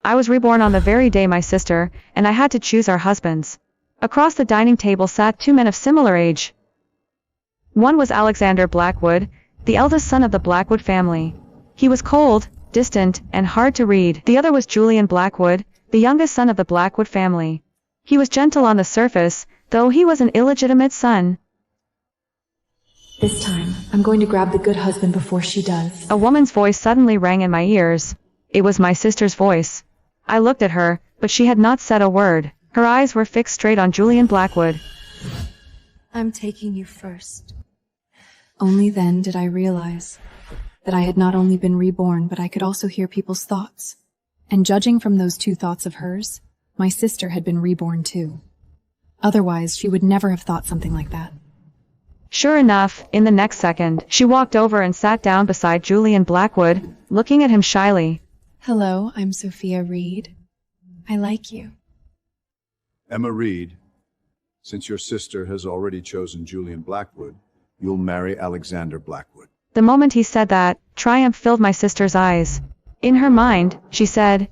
I was reborn on the very day my sister and I had to choose our husbands. Across the dining table sat two men of similar age. One was Alexander Blackwood, the eldest son of the Blackwood family. He was cold, distant, and hard to read. The other was Julian Blackwood, the youngest son of the Blackwood family. He was gentle on the surface, though he was an illegitimate son. This time, I'm going to grab the good husband before she does. A woman's voice suddenly rang in my ears. It was my sister's voice. I looked at her, but she had not said a word. Her eyes were fixed straight on Julian Blackwood. I'm taking you first. Only then did I realize that I had not only been reborn, but I could also hear people's thoughts. And judging from those two thoughts of hers, my sister had been reborn too. Otherwise, she would never have thought something like that. Sure enough, in the next second, she walked over and sat down beside Julian Blackwood, looking at him shyly. Hello, I'm Sophia Reed. I like you. Emma Reed, since your sister has already chosen Julian Blackwood, you'll marry Alexander Blackwood. The moment he said that, triumph filled my sister's eyes. In her mind, she said,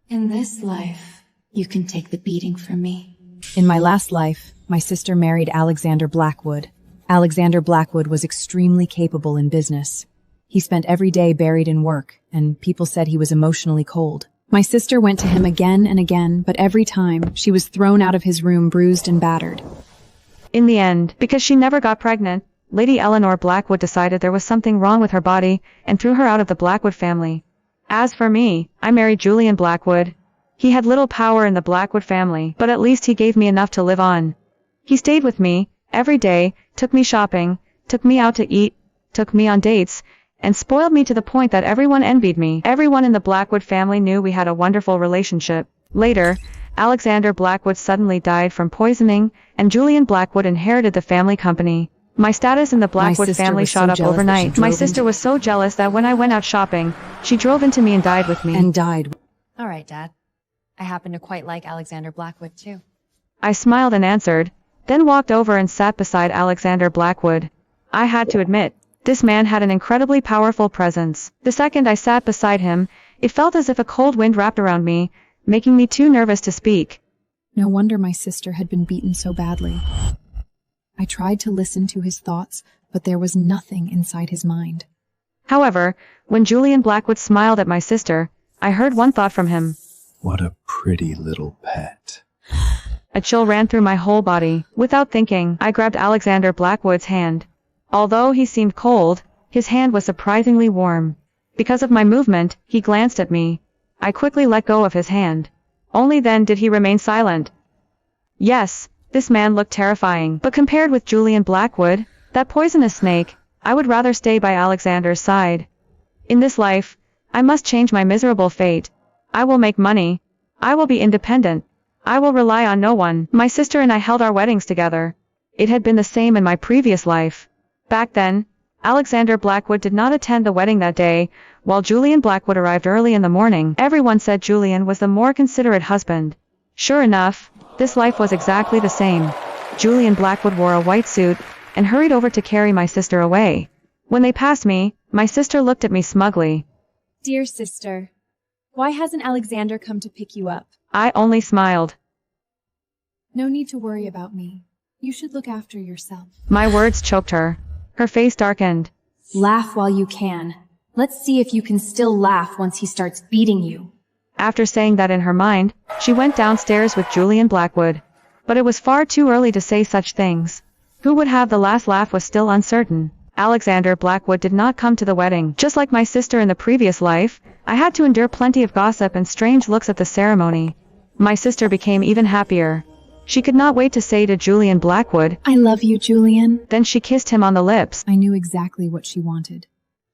In this life, you can take the beating from me. In my last life, my sister married Alexander Blackwood. Alexander Blackwood was extremely capable in business. He spent every day buried in work, and people said he was emotionally cold. My sister went to him again and again, but every time, she was thrown out of his room bruised and battered. In the end, because she never got pregnant, Lady Eleanor Blackwood decided there was something wrong with her body and threw her out of the Blackwood family. As for me, I married Julian Blackwood. He had little power in the Blackwood family, but at least he gave me enough to live on. He stayed with me every day, took me shopping, took me out to eat, took me on dates, and spoiled me to the point that everyone envied me. Everyone in the Blackwood family knew we had a wonderful relationship. Later, Alexander Blackwood suddenly died from poisoning, and Julian Blackwood inherited the family company. My status in the Blackwood family shot up overnight. My sister was so jealous that when I went out shopping, she drove into me and died with me. All right, Dad. I happen to quite like Alexander Blackwood, too. I smiled and answered, then walked over and sat beside Alexander Blackwood. I had to admit, this man had an incredibly powerful presence. The second I sat beside him, it felt as if a cold wind wrapped around me, making me too nervous to speak. No wonder my sister had been beaten so badly. I tried to listen to his thoughts, but there was nothing inside his mind. However, when Julian Blackwood smiled at my sister, I heard one thought from him. What a pretty little pet. A chill ran through my whole body. Without thinking, I grabbed Alexander Blackwood's hand. Although he seemed cold, his hand was surprisingly warm. Because of my movement, he glanced at me. I quickly let go of his hand. Only then did he remain silent. Yes, this man looked terrifying, but compared with Julian Blackwood, that poisonous snake, I would rather stay by Alexander's side. In this life, I must change my miserable fate. I will make money. I will be independent. I will rely on no one. My sister and I held our weddings together. It had been the same in my previous life. Back then, Alexander Blackwood did not attend the wedding that day, while Julian Blackwood arrived early in the morning. Everyone said Julian was the more considerate husband. Sure enough, this life was exactly the same. Julian Blackwood wore a white suit and hurried over to carry my sister away. When they passed me, my sister looked at me smugly. Dear sister, why hasn't Alexander come to pick you up? I only smiled. No need to worry about me. You should look after yourself. My words choked her. Her face darkened. Laugh while you can. Let's see if you can still laugh once he starts beating you. After saying that in her mind, she went downstairs with Julian Blackwood. But it was far too early to say such things. Who would have the last laugh was still uncertain. Alexander Blackwood did not come to the wedding. Just like my sister in the previous life, I had to endure plenty of gossip and strange looks at the ceremony. My sister became even happier. She could not wait to say to Julian Blackwood, I love you, Julian. Then she kissed him on the lips. I knew exactly what she wanted.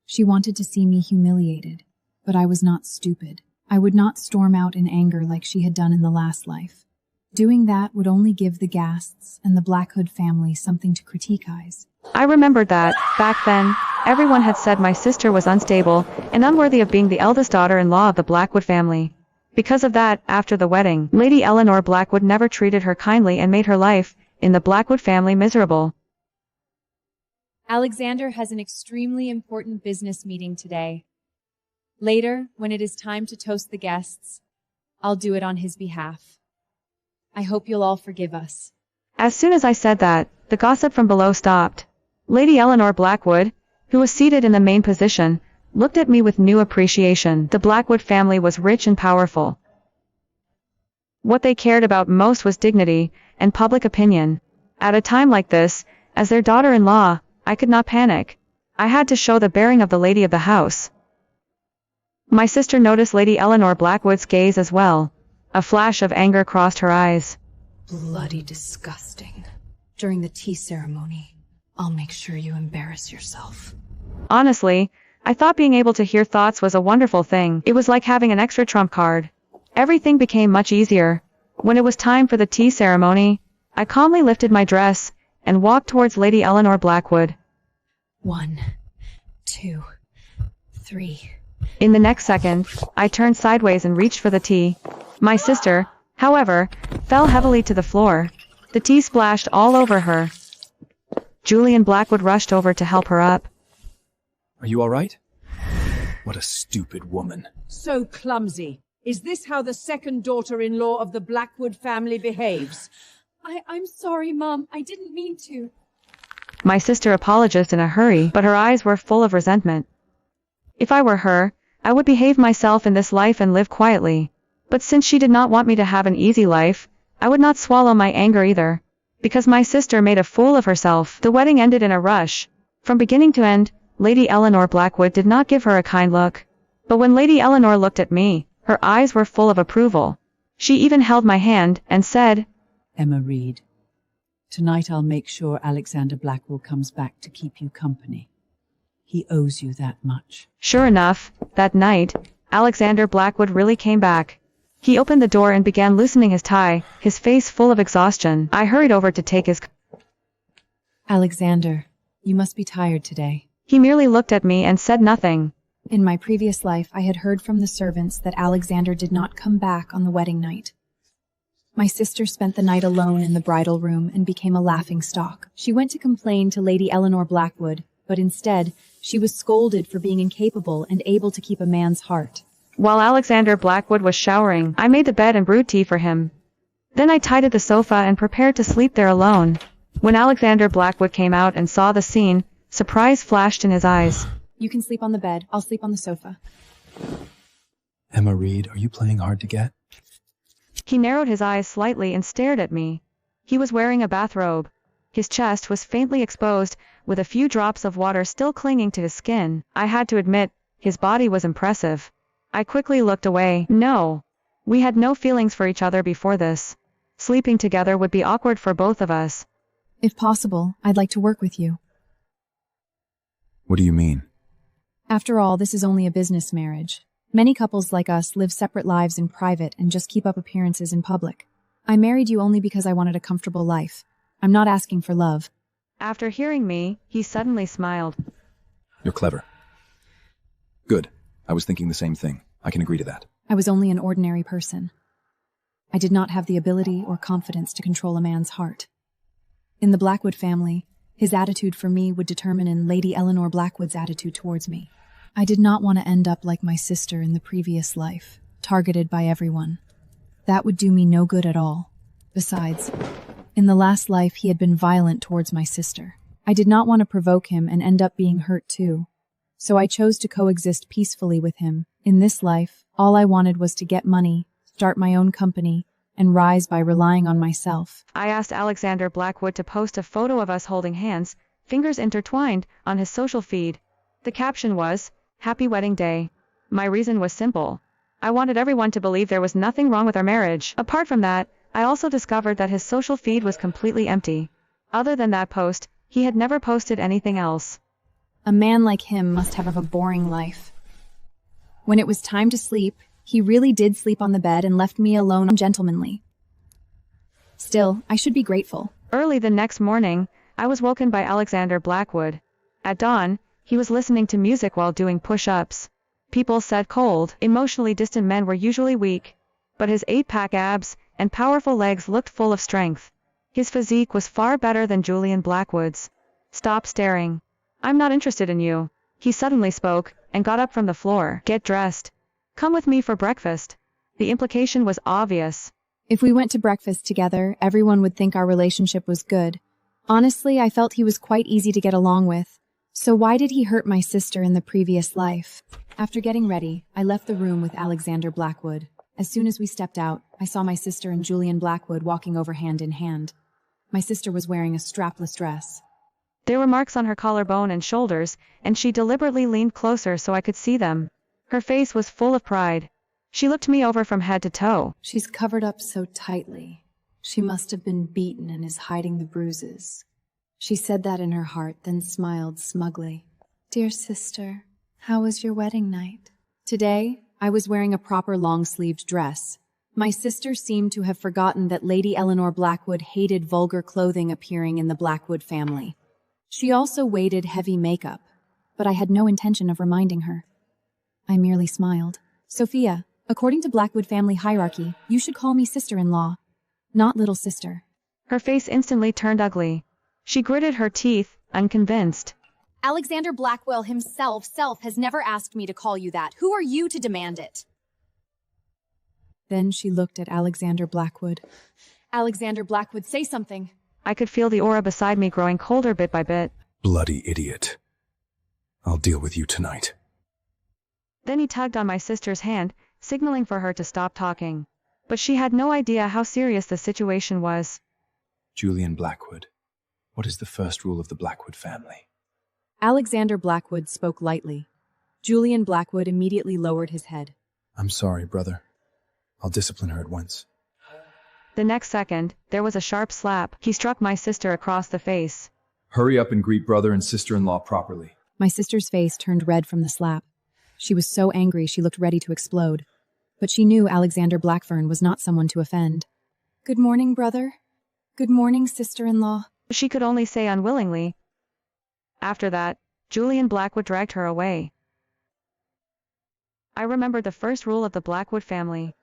She wanted to see me humiliated, but I was not stupid. I would not storm out in anger like she had done in the last life. Doing that would only give the guests and the Blackwood family something to criticize. I remembered that, back then, everyone had said my sister was unstable and unworthy of being the eldest daughter-in-law of the Blackwood family. Because of that, after the wedding, Lady Eleanor Blackwood never treated her kindly and made her life, in the Blackwood family, miserable. Alexander has an extremely important business meeting today. Later, when it is time to toast the guests, I'll do it on his behalf. I hope you'll all forgive us. As soon as I said that, the gossip from below stopped. Lady Eleanor Blackwood, who was seated in the main position, looked at me with new appreciation. The Blackwood family was rich and powerful. What they cared about most was dignity and public opinion. At a time like this, as their daughter-in-law, I could not panic. I had to show the bearing of the lady of the house. My sister noticed Lady Eleanor Blackwood's gaze as well. A flash of anger crossed her eyes. Bloody disgusting. During the tea ceremony, I'll make sure you embarrass yourself. Honestly, I thought being able to hear thoughts was a wonderful thing. It was like having an extra trump card. Everything became much easier. When it was time for the tea ceremony, I calmly lifted my dress and walked towards Lady Eleanor Blackwood. 1, 2, 3. In the next second, I turned sideways and reached for the tea. My sister, however, fell heavily to the floor. The tea splashed all over her. Julian Blackwood rushed over to help her up. Are you all right? What a stupid woman. So clumsy. Is this how the second daughter-in-law of the Blackwood family behaves? I'm sorry, Mom. I didn't mean to. My sister apologized in a hurry, but her eyes were full of resentment. If I were her, I would behave myself in this life and live quietly. But since she did not want me to have an easy life, I would not swallow my anger either. Because my sister made a fool of herself, the wedding ended in a rush. From beginning to end, Lady Eleanor Blackwood did not give her a kind look. But when Lady Eleanor looked at me, her eyes were full of approval. She even held my hand and said, Emma Reed, tonight I'll make sure Alexander Blackwood comes back to keep you company. He owes you that much. Sure enough, that night, Alexander Blackwood really came back. He opened the door and began loosening his tie, his face full of exhaustion. I hurried over to take his... Alexander, you must be tired today. He merely looked at me and said nothing. In my previous life, I had heard from the servants that Alexander did not come back on the wedding night. My sister spent the night alone in the bridal room and became a laughingstock. She went to complain to Lady Eleanor Blackwood, but instead, she was scolded for being incapable and able to keep a man's heart. While Alexander Blackwood was showering, I made the bed and brewed tea for him. Then I tidied the sofa and prepared to sleep there alone. When Alexander Blackwood came out and saw the scene, surprise flashed in his eyes. You can sleep on the bed. I'll sleep on the sofa. Emma Reed, are you playing hard to get? He narrowed his eyes slightly and stared at me. He was wearing a bathrobe. His chest was faintly exposed, with a few drops of water still clinging to his skin. I had to admit, his body was impressive. I quickly looked away. No. We had no feelings for each other before this. Sleeping together would be awkward for both of us. If possible, I'd like to work with you. What do you mean? After all, this is only a business marriage. Many couples like us live separate lives in private and just keep up appearances in public. I married you only because I wanted a comfortable life. I'm not asking for love. After hearing me, he suddenly smiled. You're clever. Good. I was thinking the same thing. I can agree to that. I was only an ordinary person. I did not have the ability or confidence to control a man's heart. In the Blackwood family, his attitude for me would determine in Lady Eleanor Blackwood's attitude towards me. I did not want to end up like my sister in the previous life, targeted by everyone. That would do me no good at all. Besides, in the last life he had been violent towards my sister. I did not want to provoke him and end up being hurt too. So I chose to coexist peacefully with him. In this life, all I wanted was to get money, start my own company, and rise by relying on myself. I asked Alexander Blackwood to post a photo of us holding hands, fingers intertwined, on his social feed. The caption was, "Happy Wedding Day." My reason was simple. I wanted everyone to believe there was nothing wrong with our marriage. Apart from that, I also discovered that his social feed was completely empty. Other than that post, he had never posted anything else. A man like him must have a boring life. When it was time to sleep, he really did sleep on the bed and left me alone gentlemanly. Still, I should be grateful. Early the next morning, I was woken by Alexander Blackwood. At dawn, he was listening to music while doing push-ups. People said cold, emotionally distant men were usually weak, but his 8-pack abs and powerful legs looked full of strength. His physique was far better than Julian Blackwood's. Stop staring. I'm not interested in you. He suddenly spoke, and got up from the floor. Get dressed. Come with me for breakfast. The implication was obvious. If we went to breakfast together, everyone would think our relationship was good. Honestly, I felt he was quite easy to get along with. So why did he hurt my sister in the previous life? After getting ready, I left the room with Alexander Blackwood. As soon as we stepped out, I saw my sister and Julian Blackwood walking over hand in hand. My sister was wearing a strapless dress. There were marks on her collarbone and shoulders, and she deliberately leaned closer so I could see them. Her face was full of pride. She looked me over from head to toe. She's covered up so tightly. She must have been beaten and is hiding the bruises. She said that in her heart, then smiled smugly. Dear sister, how was your wedding night? Today, I was wearing a proper long-sleeved dress. My sister seemed to have forgotten that Lady Eleanor Blackwood hated vulgar clothing appearing in the Blackwood family. She also waited heavy makeup, but I had no intention of reminding her. I merely smiled. Sophia, according to Blackwood family hierarchy, you should call me sister-in-law, not little sister. Her face instantly turned ugly. She gritted her teeth, unconvinced. Alexander Blackwell himself has never asked me to call you that. Who are you to demand it? Then she looked at Alexander Blackwood. Alexander Blackwood, say something. I could feel the aura beside me growing colder bit by bit. Bloody idiot. I'll deal with you tonight. Then he tugged on my sister's hand, signaling for her to stop talking. But she had no idea how serious the situation was. Julian Blackwood, what is the first rule of the Blackwood family? Alexander Blackwood spoke lightly. Julian Blackwood immediately lowered his head. I'm sorry, brother. I'll discipline her at once. The next second, there was a sharp slap. He struck my sister across the face. Hurry up and greet brother and sister-in-law properly. My sister's face turned red from the slap. She was so angry she looked ready to explode. But she knew Alexander Blackfern was not someone to offend. Good morning, brother. Good morning, sister-in-law. She could only say unwillingly. After that, Julian Blackwood dragged her away. I remembered the first rule of the Blackwood family.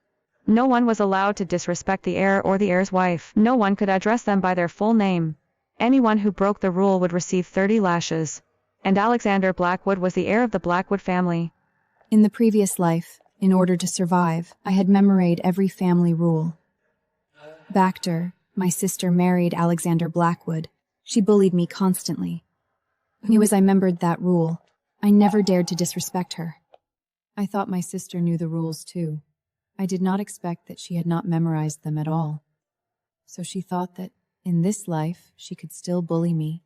No one was allowed to disrespect the heir or the heir's wife. No one could address them by their full name. Anyone who broke the rule would receive 30 lashes. And Alexander Blackwood was the heir of the Blackwood family. In the previous life, in order to survive, I had memoried every family rule. Bacter, my sister, married Alexander Blackwood. She bullied me constantly. I knew as I remembered that rule, I never dared to disrespect her. I thought my sister knew the rules too. I did not expect that she had not memorized them at all. So she thought that, in this life, she could still bully me.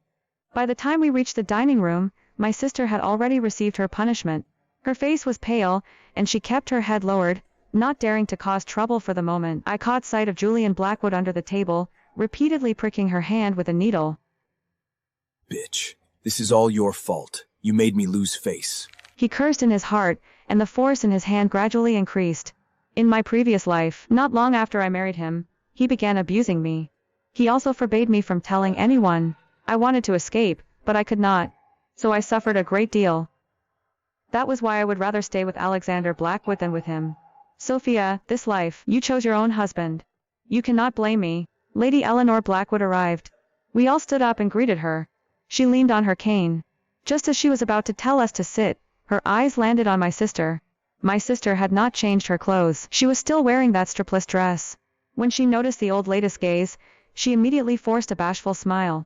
By the time we reached the dining room, my sister had already received her punishment. Her face was pale, and she kept her head lowered, not daring to cause trouble for the moment. I caught sight of Julian Blackwood under the table, repeatedly pricking her hand with a needle. Bitch, this is all your fault. You made me lose face. He cursed in his heart, and the force in his hand gradually increased. In my previous life, not long after I married him, he began abusing me. He also forbade me from telling anyone. I wanted to escape, but I could not. So I suffered a great deal. That was why I would rather stay with Alexander Blackwood than with him. Sophia, this life, you chose your own husband. You cannot blame me. Lady Eleanor Blackwood arrived. We all stood up and greeted her. She leaned on her cane. Just as she was about to tell us to sit, her eyes landed on my sister. My sister had not changed her clothes. She was still wearing that strapless dress. When she noticed the old lady's gaze, she immediately forced a bashful smile.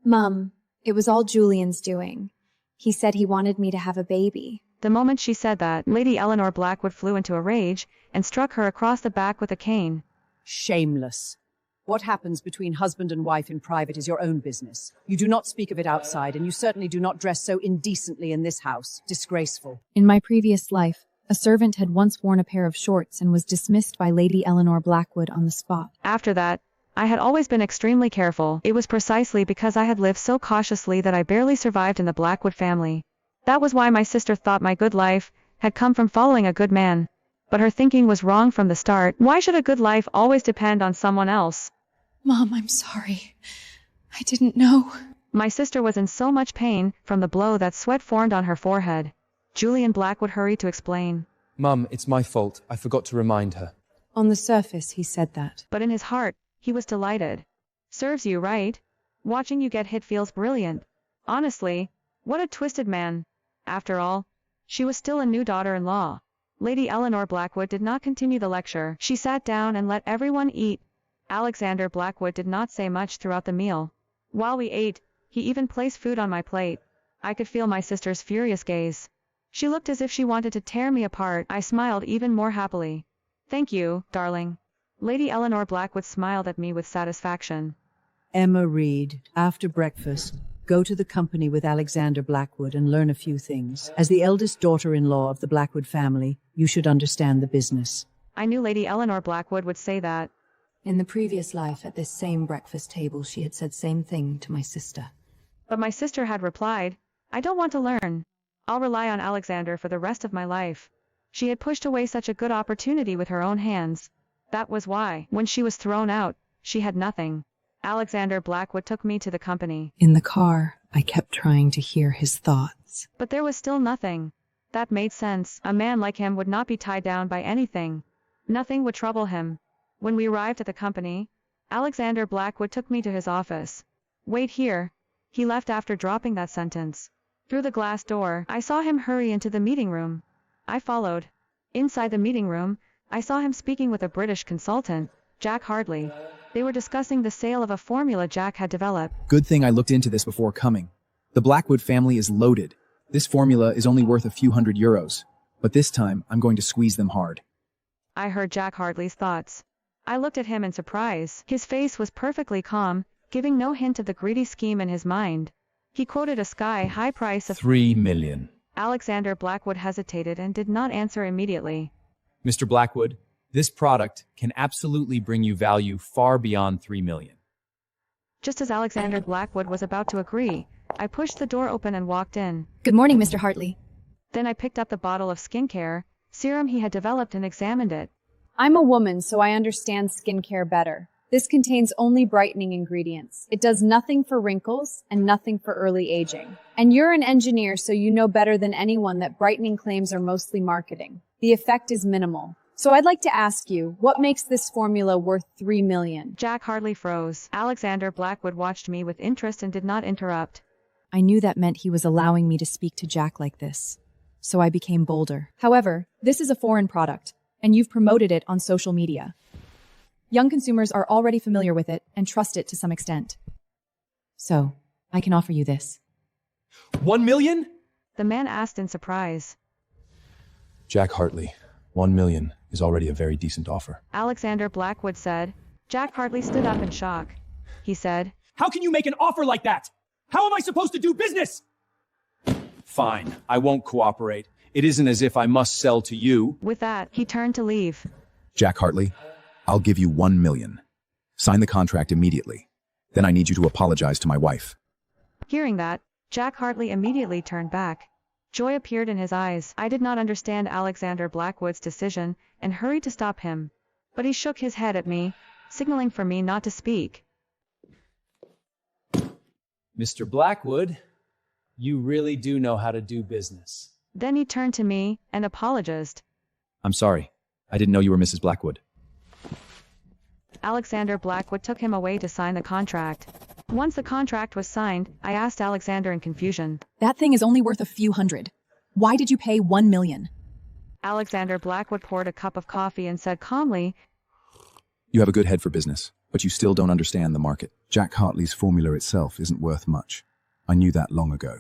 Mum, it was all Julian's doing. He said he wanted me to have a baby. The moment she said that, Lady Eleanor Blackwood flew into a rage and struck her across the back with a cane. Shameless. What happens between husband and wife in private is your own business. You do not speak of it outside, and you certainly do not dress so indecently in this house. Disgraceful. In my previous life, a servant had once worn a pair of shorts and was dismissed by Lady Eleanor Blackwood on the spot. After that, I had always been extremely careful. It was precisely because I had lived so cautiously that I barely survived in the Blackwood family. That was why my sister thought my good life had come from following a good man. But her thinking was wrong from the start. Why should a good life always depend on someone else? Mom, I'm sorry. I didn't know. My sister was in so much pain from the blow that sweat formed on her forehead. Julian Blackwood hurried to explain. Mum, it's my fault. I forgot to remind her. On the surface, he said that. But in his heart, he was delighted. Serves you right. Watching you get hit feels brilliant. Honestly, what a twisted man. After all, she was still a new daughter-in-law. Lady Eleanor Blackwood did not continue the lecture. She sat down and let everyone eat. Alexander Blackwood did not say much throughout the meal. While we ate, he even placed food on my plate. I could feel my sister's furious gaze. She looked as if she wanted to tear me apart. I smiled even more happily. Thank you, darling. Lady Eleanor Blackwood smiled at me with satisfaction. Emma Reed, after breakfast, go to the company with Alexander Blackwood and learn a few things. As the eldest daughter-in-law of the Blackwood family, you should understand the business. I knew Lady Eleanor Blackwood would say that. In the previous life at this same breakfast table, she had said same thing to my sister. But my sister had replied, I don't want to learn. I'll rely on Alexander for the rest of my life. She had pushed away such a good opportunity with her own hands. That was why, when she was thrown out, she had nothing. Alexander Blackwood took me to the company. In the car, I kept trying to hear his thoughts. But there was still nothing. That made sense. A man like him would not be tied down by anything. Nothing would trouble him. When we arrived at the company, Alexander Blackwood took me to his office. Wait here. He left after dropping that sentence. Through the glass door, I saw him hurry into the meeting room. I followed. Inside the meeting room, I saw him speaking with a British consultant, Jack Hartley. They were discussing the sale of a formula Jack had developed. Good thing I looked into this before coming. The Blackwood family is loaded. This formula is only worth a few €100, but this time I'm going to squeeze them hard. I heard Jack Hartley's thoughts. I looked at him in surprise. His face was perfectly calm, giving no hint of the greedy scheme in his mind. He quoted a sky-high price of $3 million. Alexander Blackwood hesitated and did not answer immediately. Mr. Blackwood, this product can absolutely bring you value far beyond $3 million. Just as Alexander Blackwood was about to agree, I pushed the door open and walked in. Good morning, Mr. Hartley. Then I picked up the bottle of skincare serum he had developed and examined it. I'm a woman, so I understand skincare better. This contains only brightening ingredients. It does nothing for wrinkles and nothing for early aging. And you're an engineer, so you know better than anyone that brightening claims are mostly marketing. The effect is minimal. So I'd like to ask you, what makes this formula worth $3 million? Jack Hartley froze. Alexander Blackwood watched me with interest and did not interrupt. I knew that meant he was allowing me to speak to Jack like this, so I became bolder. However, this is a foreign product, and you've promoted it on social media. Young consumers are already familiar with it and trust it to some extent. So, I can offer you this. $1 million? The man asked in surprise. Jack Hartley, $1 million is already a very decent offer. Alexander Blackwood said. Jack Hartley stood up in shock. He said, How can you make an offer like that? How am I supposed to do business? Fine, I won't cooperate. It isn't as if I must sell to you. With that, he turned to leave. Jack Hartley, I'll give you $1 million. Sign the contract immediately. Then I need you to apologize to my wife. Hearing that, Jack Hartley immediately turned back. Joy appeared in his eyes. I did not understand Alexander Blackwood's decision and hurried to stop him. But he shook his head at me, signaling for me not to speak. Mr. Blackwood, you really do know how to do business. Then he turned to me and apologized. I'm sorry. I didn't know you were Mrs. Blackwood. Alexander Blackwood took him away to sign the contract. Once the contract was signed, I asked Alexander in confusion. That thing is only worth a few hundred. Why did you pay $1 million? Alexander Blackwood poured a cup of coffee and said calmly, You have a good head for business, but you still don't understand the market. Jack Hartley's formula itself isn't worth much. I knew that long ago.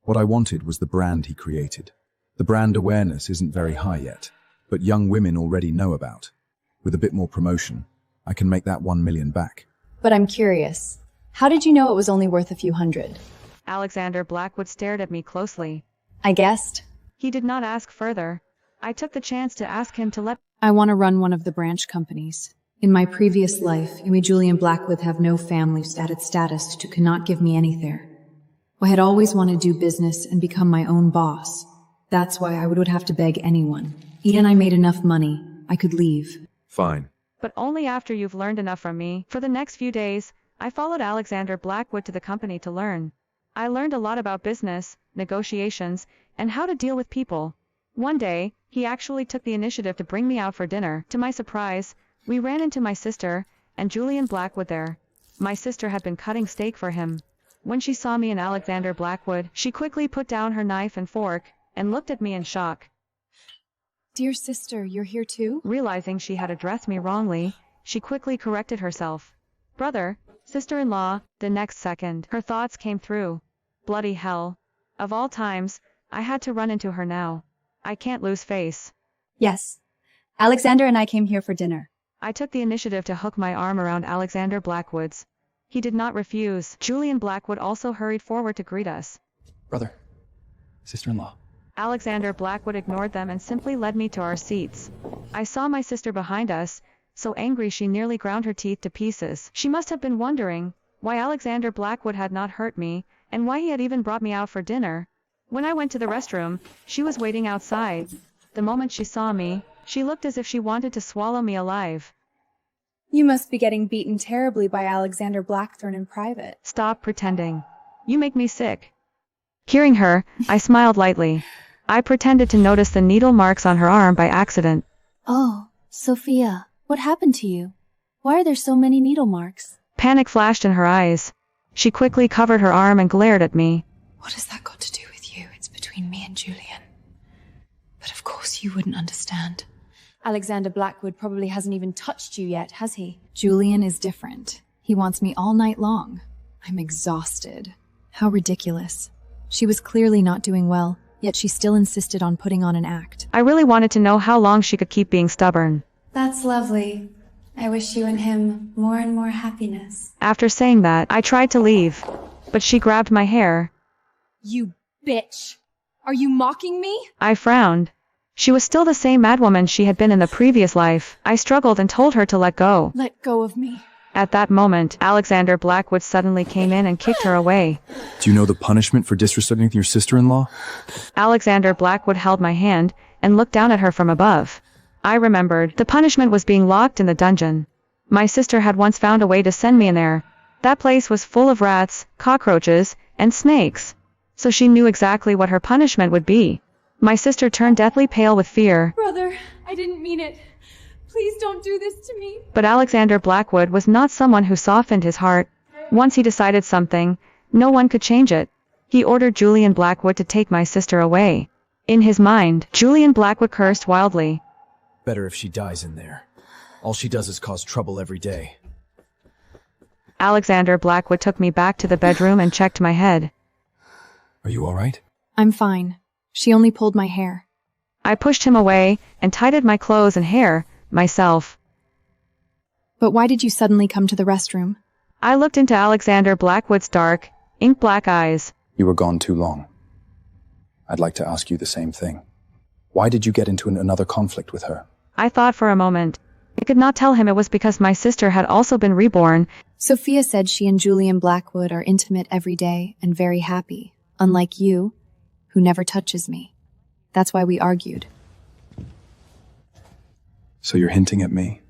What I wanted was the brand he created. The brand awareness isn't very high yet, but young women already know about. With a bit more promotion, I can make that $1 million back. But I'm curious. How did you know it was only worth a few hundred? Alexander Blackwood stared at me closely. I guessed. He did not ask further. I took the chance to ask him to let... I want to run one of the branch companies. In my previous life, you and Julian Blackwood have no family status to cannot give me anything. I had always wanted to do business and become my own boss. That's why I would have to beg anyone. Even I made enough money, I could leave. Fine. But only after you've learned enough from me. For the next few days, I followed Alexander Blackwood to the company to learn. I learned a lot about business, negotiations, and how to deal with people. One day, he actually took the initiative to bring me out for dinner. To my surprise, we ran into my sister and Julian Blackwood there. My sister had been cutting steak for him. When she saw me and Alexander Blackwood, she quickly put down her knife and fork and looked at me in shock. Dear sister, you're here too? Realizing she had addressed me wrongly, she quickly corrected herself. Brother, sister-in-law, the next second, her thoughts came through. Bloody hell. Of all times, I had to run into her now. I can't lose face. Yes. Alexander and I came here for dinner. I took the initiative to hook my arm around Alexander Blackwood's. He did not refuse. Julian Blackwood also hurried forward to greet us. Brother. Sister-in-law. Alexander Blackwood ignored them and simply led me to our seats. I saw my sister behind us, so angry she nearly ground her teeth to pieces. She must have been wondering why Alexander Blackwood had not hurt me, and why he had even brought me out for dinner. When I went to the restroom, she was waiting outside. The moment she saw me, she looked as if she wanted to swallow me alive. You must be getting beaten terribly by Alexander Blackthorne in private. Stop pretending. You make me sick. Hearing her, I smiled lightly. I pretended to notice the needle marks on her arm by accident. Oh, Sophia, what happened to you? Why are there so many needle marks? Panic flashed in her eyes. She quickly covered her arm and glared at me. What has that got to do with you? It's between me and Julian. But of course you wouldn't understand. Alexander Blackwood probably hasn't even touched you yet, has he? Julian is different. He wants me all night long. I'm exhausted. How ridiculous. She was clearly not doing well, yet she still insisted on putting on an act. I really wanted to know how long she could keep being stubborn. That's lovely. I wish you and him more and more happiness. After saying that, I tried to leave, but she grabbed my hair. You bitch! Are you mocking me? I frowned. She was still the same madwoman she had been in the previous life. I struggled and told her to let go. Let go of me. At that moment, Alexander Blackwood suddenly came in and kicked her away. Do you know the punishment for disrespecting your sister-in-law? Alexander Blackwood held my hand and looked down at her from above. I remembered. The punishment was being locked in the dungeon. My sister had once found a way to send me in there. That place was full of rats, cockroaches, and snakes. So she knew exactly what her punishment would be. My sister turned deathly pale with fear. Brother, I didn't mean it. Please don't do this to me. But Alexander Blackwood was not someone who softened his heart. Once he decided something, no one could change it. He ordered Julian Blackwood to take my sister away. In his mind, Julian Blackwood cursed wildly. Better if she dies in there. All she does is cause trouble every day. Alexander Blackwood took me back to the bedroom and checked my head. Are you all right? I'm fine. She only pulled my hair. I pushed him away and tidied my clothes and hair myself. But why did you suddenly come to the restroom? I looked into Alexander Blackwood's dark, ink-black eyes. You were gone too long. I'd like to ask you the same thing. Why did you get into another conflict with her? I thought for a moment. I could not tell him it was because my sister had also been reborn. Sophia said she and Julian Blackwood are intimate every day and very happy, unlike you, who never touches me. That's why we argued. So you're hinting at me?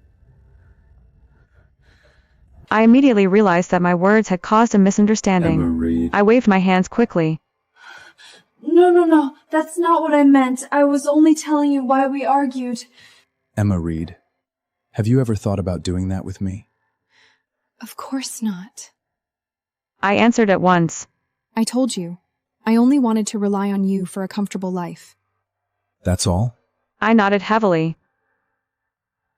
I immediately realized that my words had caused a misunderstanding. Emma Reed. I waved my hands quickly. No. That's not what I meant. I was only telling you why we argued. Emma Reed, have you ever thought about doing that with me? Of course not. I answered at once. I told you. I only wanted to rely on you for a comfortable life. That's all? I nodded heavily.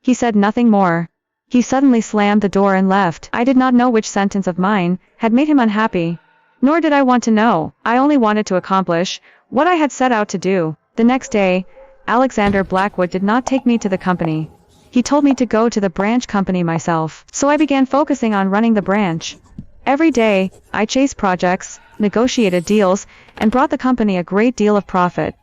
He said nothing more. He suddenly slammed the door and left. I did not know which sentence of mine had made him unhappy. Nor did I want to know. I only wanted to accomplish what I had set out to do. The next day, Alexander Blackwood did not take me to the company. He told me to go to the branch company myself. So I began focusing on running the branch. Every day, I chased projects, negotiated deals, and brought the company a great deal of profit.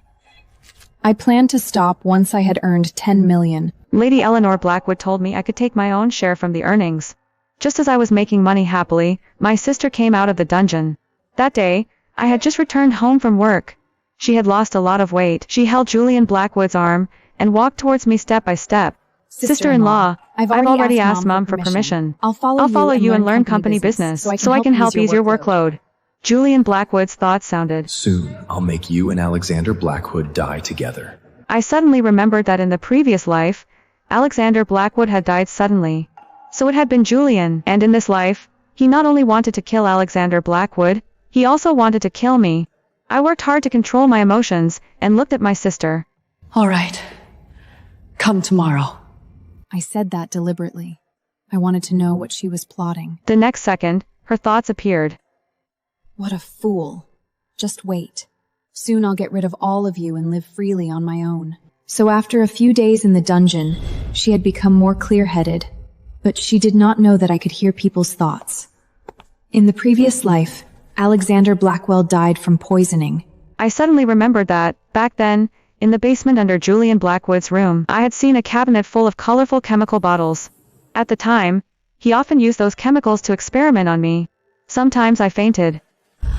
I planned to stop once I had earned 10 million. Lady Eleanor Blackwood told me I could take my own share from the earnings. Just as I was making money happily, my sister came out of the dungeon. That day, I had just returned home from work. She had lost a lot of weight. She held Julian Blackwood's arm and walked towards me step by step. Sister-in-law, I've already asked Mom for permission. I'll follow you and learn company business so I can help ease your workload. Julian Blackwood's thoughts sounded. Soon, I'll make you and Alexander Blackwood die together. I suddenly remembered that in the previous life, Alexander Blackwood had died suddenly. So it had been Julian, and in this life, He not only wanted to kill Alexander Blackwood, he also wanted to kill me. I worked hard to control my emotions and looked at my sister. All right. Come tomorrow. I said that deliberately. I wanted to know what she was plotting. The next second, her thoughts appeared. What a fool. Just wait. Soon I'll get rid of all of you and live freely on my own. So after a few days in the dungeon, she had become more clear-headed. But she did not know that I could hear people's thoughts. In the previous life, Alexander Blackwell died from poisoning. I suddenly remembered that, back then, in the basement under Julian Blackwood's room, I had seen a cabinet full of colorful chemical bottles. At the time, he often used those chemicals to experiment on me. Sometimes I fainted.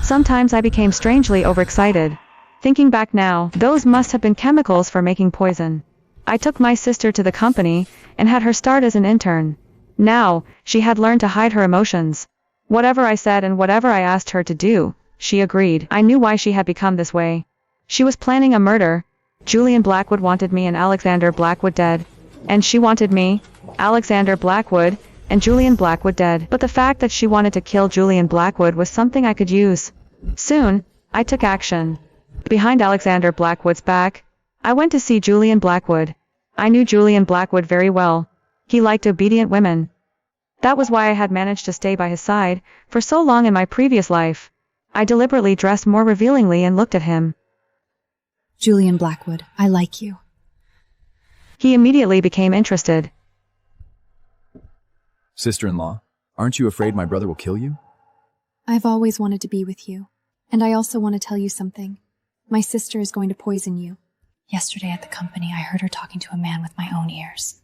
Sometimes I became strangely overexcited. Thinking back now, those must have been chemicals for making poison. I took my sister to the company and had her start as an intern. Now, she had learned to hide her emotions. Whatever I said and whatever I asked her to do, she agreed. I knew why she had become this way. She was planning a murder. Julian Blackwood wanted me and Alexander Blackwood dead. And she wanted me, Alexander Blackwood, and Julian Blackwood dead. But the fact that she wanted to kill Julian Blackwood was something I could use. Soon, I took action. Behind Alexander Blackwood's back, I went to see Julian Blackwood. I knew Julian Blackwood very well. He liked obedient women. That was why I had managed to stay by his side for so long in my previous life. I deliberately dressed more revealingly and looked at him. Julian Blackwood, I like you. He immediately became interested. Sister-in-law, aren't you afraid my brother will kill you? I've always wanted to be with you. And I also want to tell you something. My sister is going to poison you. Yesterday at the company, I heard her talking to a man with my own ears.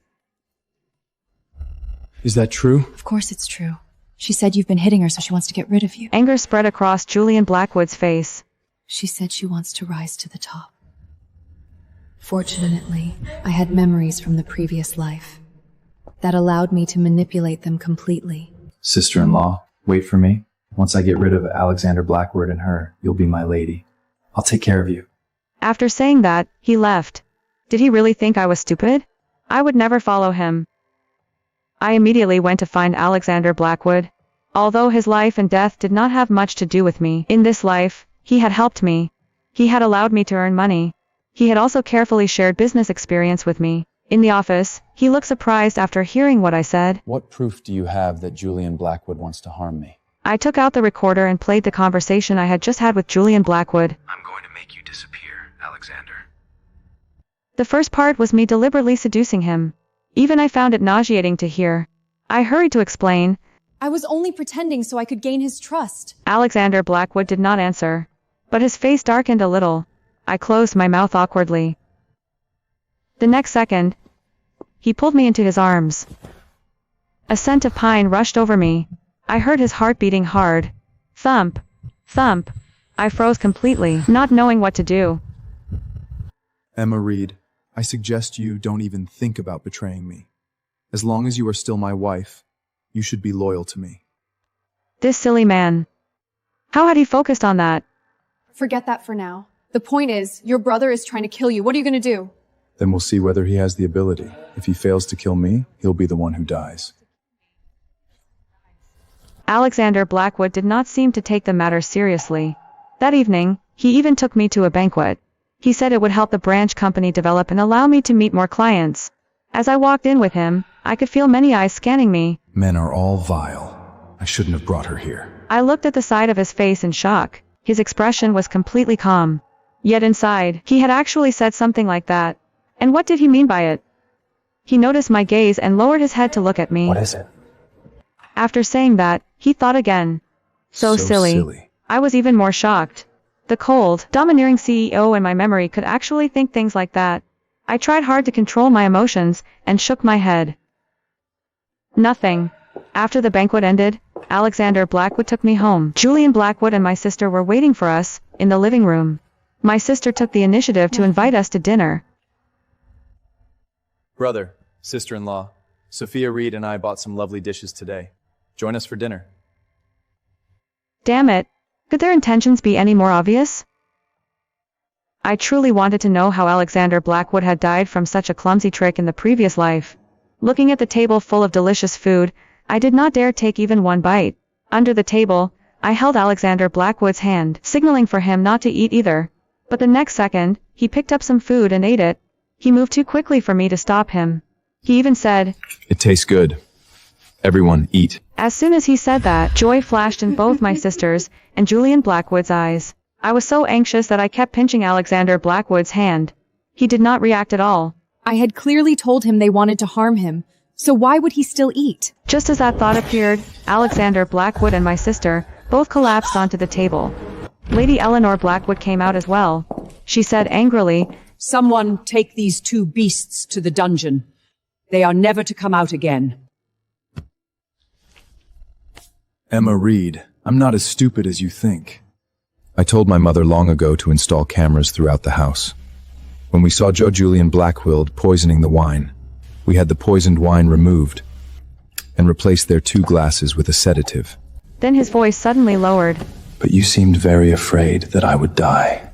Is that true? Of course it's true. She said you've been hitting her, so she wants to get rid of you. Anger spread across Julian Blackwood's face. She said she wants to rise to the top. Fortunately, I had memories from the previous life that allowed me to manipulate them completely. Sister-in-law, wait for me. Once I get rid of Alexander Blackwood and her, you'll be my lady. I'll take care of you. After saying that, he left. Did he really think I was stupid? I would never follow him. I immediately went to find Alexander Blackwood. Although his life and death did not have much to do with me, in this life, he had helped me. He had allowed me to earn money. He had also carefully shared business experience with me. In the office, he looked surprised after hearing what I said. What proof do you have that Julian Blackwood wants to harm me? I took out the recorder and played the conversation I had just had with Julian Blackwood. I'm going to make you disappear, Alexander. The first part was me deliberately seducing him. Even I found it nauseating to hear. I hurried to explain. I was only pretending so I could gain his trust. Alexander Blackwood did not answer. But his face darkened a little. I closed my mouth awkwardly. The next second, he pulled me into his arms. A scent of pine rushed over me. I heard his heart beating hard. Thump, thump. I froze completely, not knowing what to do. Emma Reed, I suggest you don't even think about betraying me. As long as you are still my wife, you should be loyal to me. This silly man. How had he focused on that? Forget that for now. The point is, your brother is trying to kill you. What are you going to do? Then we'll see whether he has the ability. If he fails to kill me, he'll be the one who dies. Alexander Blackwood did not seem to take the matter seriously. That evening, he even took me to a banquet. He said it would help the branch company develop and allow me to meet more clients. As I walked in with him, I could feel many eyes scanning me. Men are all vile. I shouldn't have brought her here. I looked at the side of his face in shock. His expression was completely calm. Yet inside, he had actually said something like that. And what did he mean by it? He noticed my gaze and lowered his head to look at me. What is it? After saying that, he thought again. So silly. I was even more shocked. The cold, domineering CEO in my memory could actually think things like that. I tried hard to control my emotions and shook my head. Nothing. After the banquet ended, Alexander Blackwood took me home. Julian Blackwood and my sister were waiting for us in the living room. My sister took the initiative to invite us to dinner. Brother, sister-in-law, Sophia Reed and I bought some lovely dishes today. Join us for dinner. Damn it. Could their intentions be any more obvious? I truly wanted to know how Alexander Blackwood had died from such a clumsy trick in the previous life. Looking at the table full of delicious food, I did not dare take even one bite. Under the table, I held Alexander Blackwood's hand, signaling for him not to eat either. But the next second, he picked up some food and ate it. He moved too quickly for me to stop him. He even said, "It tastes good. Everyone, eat." As soon as he said that, joy flashed in both my sister's and Julian Blackwood's eyes. I was so anxious that I kept pinching Alexander Blackwood's hand. He did not react at all. I had clearly told him they wanted to harm him, so why would he still eat? Just as that thought appeared, Alexander Blackwood and my sister both collapsed onto the table. Lady Eleanor Blackwood came out as well. She said angrily, "Someone take these two beasts to the dungeon. They are never to come out again." Emma Reed, I'm not as stupid as you think. I told my mother long ago to install cameras throughout the house. When we saw Joe Julian Blackwood poisoning the wine, we had the poisoned wine removed and replaced their 2 glasses with a sedative. Then his voice suddenly lowered. But you seemed very afraid that I would die.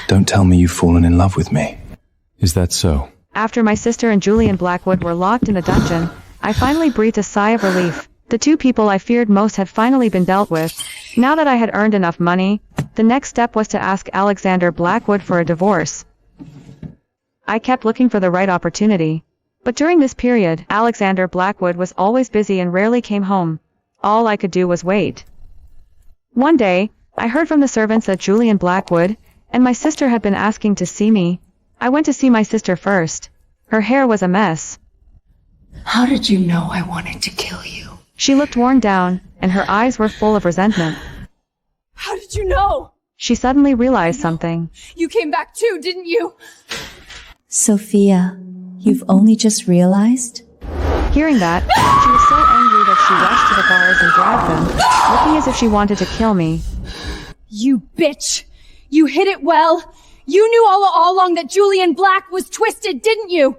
Don't tell me you've fallen in love with me. Is that so? After my sister and Julian Blackwood were locked in the dungeon, I finally breathed a sigh of relief. The 2 people I feared most had finally been dealt with. Now that I had earned enough money, the next step was to ask Alexander Blackwood for a divorce. I kept looking for the right opportunity. But during this period, Alexander Blackwood was always busy and rarely came home. All I could do was wait. One day, I heard from the servants that Julian Blackwood and my sister had been asking to see me. I went to see my sister first. Her hair was a mess. How did you know I wanted to kill you? She looked worn down, and her eyes were full of resentment. How did you know? She suddenly realized something. You came back too, didn't you? Sophia, you've only just realized? Hearing that, she was so angry that she rushed to the bars and grabbed them, looking as if she wanted to kill me. You bitch! You hid it well! You knew all along that Julian Black was twisted, didn't you?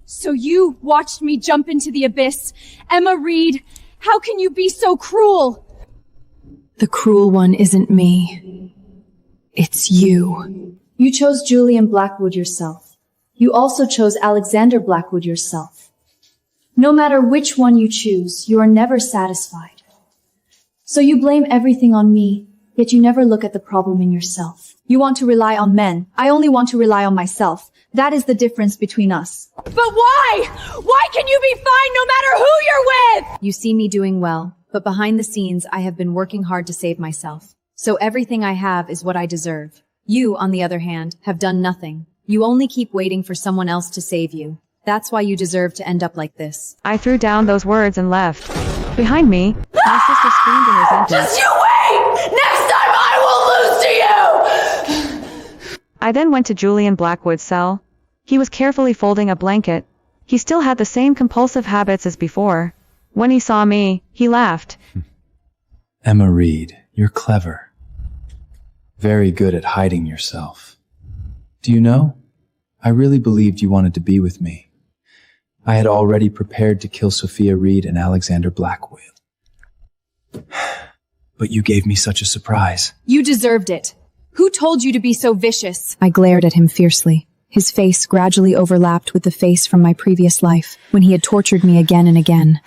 So you watched me jump into the abyss. Emma Reed, how can you be so cruel? The cruel one isn't me. It's you. You chose Julian Blackwood yourself. You also chose Alexander Blackwood yourself. No matter which one you choose, you are never satisfied. So you blame everything on me, yet you never look at the problem in yourself. You want to rely on men. I only want to rely on myself. That is the difference between us. But why? Why can you be fine no matter who you're with? You see me doing well, but behind the scenes I have been working hard to save myself. So everything I have is what I deserve. You, on the other hand, have done nothing. You only keep waiting for someone else to save you. That's why you deserve to end up like this. I threw down those words and left. Behind me, my sister screamed in resentment. Just you wait! Next time I will lose to you! I then went to Julian Blackwood's cell. He was carefully folding a blanket. He still had the same compulsive habits as before. When he saw me, he laughed. Emma Reed, you're clever. Very good at hiding yourself. Do you know? I really believed you wanted to be with me. I had already prepared to kill Sophia Reed and Alexander Blackwood. But you gave me such a surprise. You deserved it. Who told you to be so vicious? I glared at him fiercely. His face gradually overlapped with the face from my previous life, when he had tortured me again and again.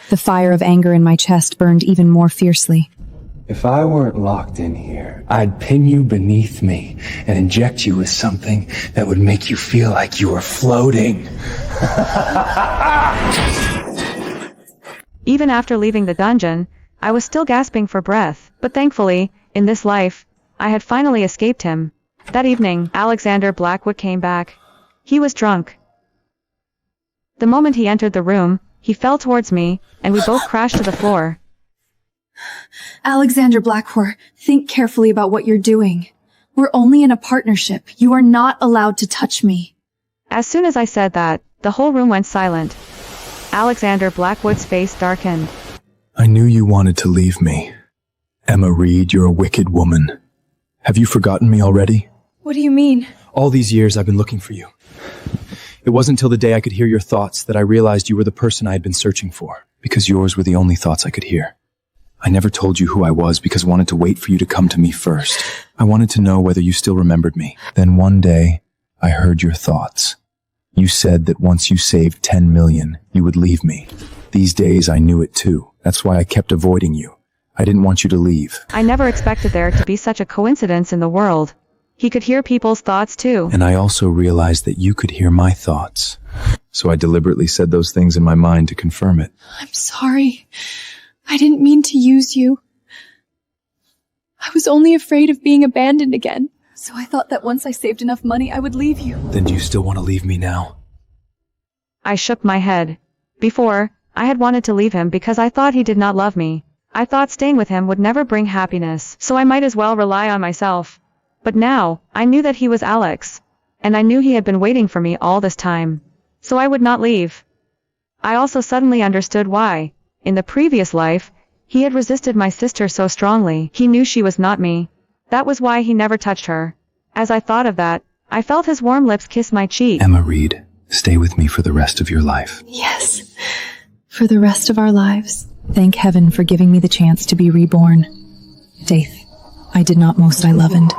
The fire of anger in my chest burned even more fiercely. If I weren't locked in here, I'd pin you beneath me and inject you with something that would make you feel like you were floating. Even after leaving the dungeon, I was still gasping for breath, but thankfully, in this life, I had finally escaped him. That evening, Alexander Blackwood came back. He was drunk. The moment he entered the room, he fell towards me, and we both crashed to the floor. Alexander Blackwood, think carefully about what you're doing. We're only in a partnership. You are not allowed to touch me. As soon as I said that, the whole room went silent. Alexander Blackwood's face darkened. I knew you wanted to leave me. Emma Reed, you're a wicked woman. Have you forgotten me already? What do you mean? All these years I've been looking for you. It wasn't until the day I could hear your thoughts that I realized you were the person I had been searching for, because yours were the only thoughts I could hear. I never told you who I was because I wanted to wait for you to come to me first. I wanted to know whether you still remembered me. Then one day, I heard your thoughts. You said that once you saved 10 million, you would leave me. These days I knew it too. That's why I kept avoiding you. I didn't want you to leave. I never expected there to be such a coincidence in the world. He could hear people's thoughts too. And I also realized that you could hear my thoughts. So I deliberately said those things in my mind to confirm it. I'm sorry. I didn't mean to use you. I was only afraid of being abandoned again. So I thought that once I saved enough money, I would leave you. Then do you still want to leave me now? I shook my head. Before, I had wanted to leave him because I thought he did not love me. I thought staying with him would never bring happiness, so I might as well rely on myself. But now, I knew that he was Alex. And I knew he had been waiting for me all this time. So I would not leave. I also suddenly understood why, in the previous life, he had resisted my sister so strongly. He knew she was not me. That was why he never touched her. As I thought of that, I felt his warm lips kiss my cheek. Emma Reed, stay with me for the rest of your life. Yes, for the rest of our lives. Thank heaven for giving me the chance to be reborn. Faith, I did not most I love and